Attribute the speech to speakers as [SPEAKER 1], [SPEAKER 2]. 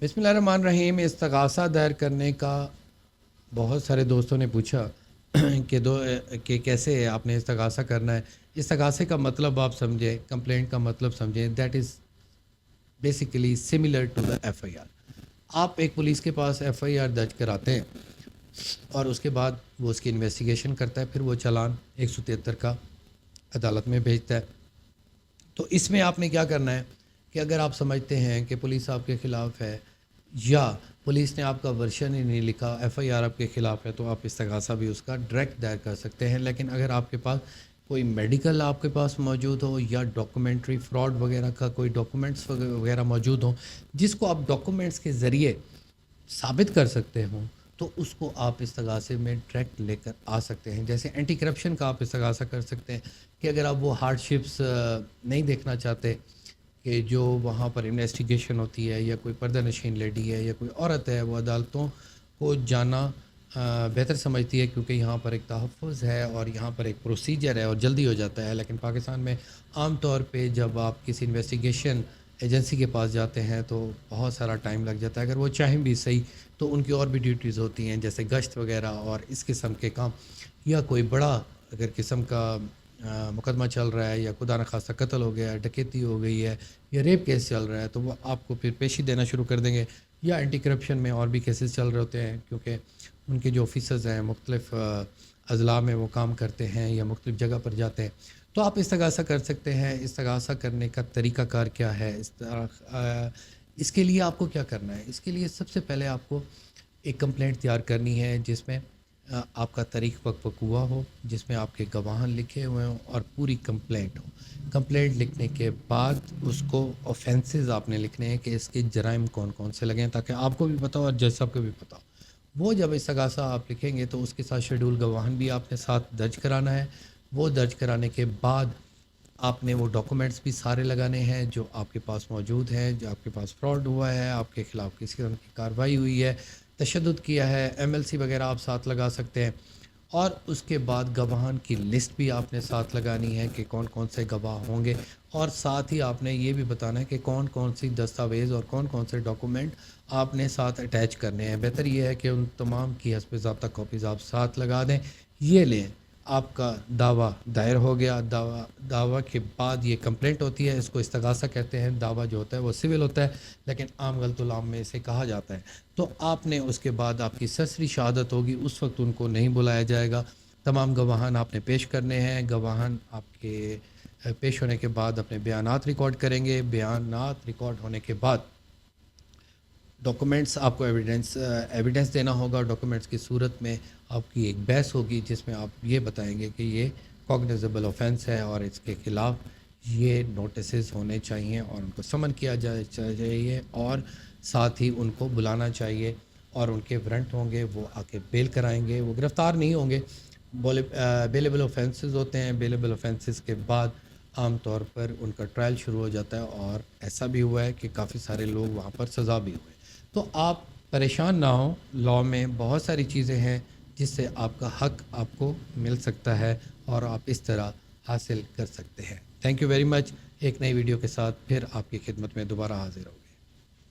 [SPEAKER 1] बिस्मिल्लाहिर्रहमानिर्रहीम। इस्तग़ासा दायर करने का बहुत सारे दोस्तों ने पूछा कि कैसे आपने इस्तग़ासा करना है। इस्तग़ासे का मतलब आप समझें, कंप्लेंट का मतलब समझें। That is basically similar to the FIR. आप एक पुलिस के पास एफआईआर दर्ज कराते हैं और उसके बाद वो उसकी इन्वेस्टिगेशन करता है, फिर वो चालान 173 का अदालत में भेजता है। तो इसमें आपने क्या करना है कि अगर आप समझते हैं कि पुलिस आपके ख़िलाफ़ है या पुलिस ने आपका वर्शन ही नहीं लिखा, एफआईआर आपके ख़िलाफ़ है, तो आप इस्तग़ासा भी उसका डायरेक्ट दायर कर सकते हैं। लेकिन अगर आपके पास कोई मेडिकल आपके पास मौजूद हो या डॉक्यूमेंट्री फ्रॉड वगैरह का कोई डॉक्यूमेंट्स वगैरह मौजूद हो जिसको आप डॉक्यूमेंट्स के ज़रिए साबित कर सकते हो, तो उसको आप इस्तग़ासे में डायरेक्ट लेकर आ सकते हैं। जैसे एंटी करप्शन का आप इस्तग़ासा कर सकते हैं कि अगर आप वो हार्डशिप्स नहीं देखना चाहते कि जो वहाँ पर इन्वेस्टिगेशन होती है, या कोई पर्दा नशीन लेडी है या कोई औरत है, वो अदालतों को जाना बेहतर समझती है क्योंकि यहाँ पर एक तहफ़्फ़ुज़ है और यहाँ पर एक प्रोसीजर है और जल्दी हो जाता है। लेकिन पाकिस्तान में आम तौर पे जब आप किसी इन्वेस्टिगेशन एजेंसी के पास जाते हैं तो बहुत सारा टाइम लग जाता है। अगर वो चाहें भी सही तो उनकी और भी ड्यूटीज़ होती हैं, जैसे गश्त वगैरह और इस किस्म के काम, या कोई बड़ा अगर किस्म का मुकदमा चल रहा है, या खुदा न खास्ता कत्ल हो गया है, डकैती हो गई है, या रेप केस चल रहा है, तो वो आपको फिर पेशी देना शुरू कर देंगे। या एंटी करप्शन में और भी केसेस चल रहे होते हैं क्योंकि उनके जो ऑफिसर्स हैं मुख्तलिफ़ अज़ला में वो काम करते हैं या मुख्तलिफ़ जगह पर जाते हैं। तो आप इस्तग़ासा कर सकते हैं। इस्तग़ासा करने का तरीक़ाकार क्या है, इसके लिए आपको क्या करना है? इसके लिए सबसे पहले आपको एक कंप्लेंट तैयार करनी है जिसमें आपका तारीख़ वक़्फ़ हुआ हो, जिसमें आपके गवाहान लिखे हुए हों और पूरी कंप्लेंट हो। कंप्लेंट लिखने के बाद उसको ऑफेंसेस आपने लिखने हैं कि इसके जराइम कौन कौन से लगे हैं, ताकि आपको भी पता हो और जज साहब को भी पता हो। वो जब इस्तग़ासा आप लिखेंगे तो उसके साथ शेड्यूल गवाहान भी आपने साथ दर्ज कराना है। वो दर्ज कराने के बाद आपने वो डॉक्यूमेंट्स भी सारे लगाने हैं जो आपके पास मौजूद हैं, जो आपके पास फ्रॉड हुआ है, आपके ख़िलाफ़ किसी किस्म की कार्रवाई हुई है, तशद्दुद किया है, एमएलसी वगैरह आप साथ लगा सकते हैं। और उसके बाद गवाहान की लिस्ट भी आपने साथ लगानी है कि कौन कौन से गवाह होंगे, और साथ ही आपने ये भी बताना है कि कौन कौन सी दस्तावेज़ और कौन कौन से डॉक्यूमेंट आपने साथ अटैच करने हैं। बेहतर ये है कि उन तमाम की हस्ब ज़ाब्ता कॉपीज़ आप साथ लगा दें। ये लें, आपका दावा दायर हो गया। दावा के बाद ये कंप्लेंट होती है, इसको इस्तग़ासा कहते हैं। दावा जो होता है वो सिविल होता है, लेकिन आम गलतुल-आम में इसे कहा जाता है। तो आपने उसके बाद आपकी सरसरी शहादत होगी, उस वक्त उनको नहीं बुलाया जाएगा। तमाम गवाहान आपने पेश करने हैं। गवाहान आपके पेश होने के बाद अपने बयानात रिकॉर्ड करेंगे। बयानात रिकॉर्ड होने के बाद डॉक्यूमेंट्स आपको एविडेंस देना होगा। डॉक्यूमेंट्स की सूरत में आपकी एक बहस होगी जिसमें आप ये बताएंगे कि ये कॉग्निजेबल ऑफेंस है और इसके ख़िलाफ़ ये नोटिसेस होने चाहिए और उनको समन किया चाहिए, और साथ ही उनको बुलाना चाहिए और उनके वारंट होंगे, वो आके बेल कराएंगे। वो गिरफ़्तार नहीं होंगे। बेलेबल ऑफेंसेस होते हैं। बेलेबल ऑफेंसेस के बाद आम तौर पर उनका ट्रायल शुरू हो जाता है, और ऐसा भी हुआ है कि काफ़ी सारे लोग वहाँ पर सज़ा भी हुए। तो आप परेशान ना हो, लॉ में बहुत सारी चीज़ें हैं जिससे आपका हक आपको मिल सकता है और आप इस तरह हासिल कर सकते हैं। Thank you very much. एक नई वीडियो के साथ फिर आपकी खिदमत में दोबारा हाजिर होगा।